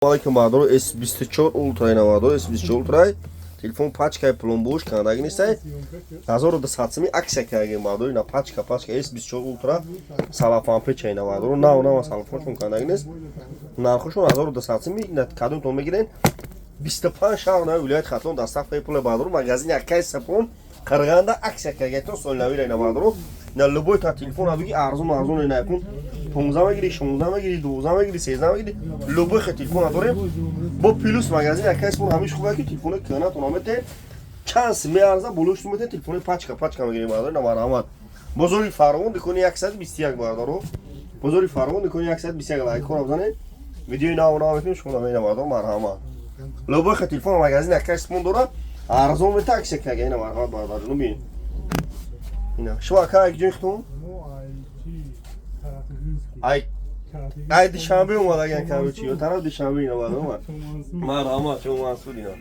Aleyküm Maduro S24 Ultra Maduro S24 Ultra telefon пачкаи пломбуш канадаги нестай 1200 аксия каги Maduro на пачка S24 Ultra салафан печай на Maduro на салафон канадаги нес нархошон 1200 на кадом то мегирен 25 шахр на вилоят Хатлон дастах пул Maduro магазин якай сапон Карганда аксия каги то солнавира на Maduro на любой та телефон абиги арзон на кун 15 мегири 16 мегири 12 мегири 13 мегири любой телефон дорем бо плюс магазин якай спор ҳамиш хуба ки телефон кана то номете чанс меарза булуш мете телефон пачка мегири мадор на марҳамат бозори фаргон дикони 121 бардоро бозори фаргон дикони 121 лайк кора бзане видеои нав метем шумо мена мадор марҳамат любой телефон магазин якай спор дора арзон мете аксия кага ина марҳамат бардор ну бин ина шуа кай ҷихтун ай душанбе омадаgan короче yo taraf dushanbe ina marhamat marhamat shoma mas'ul ina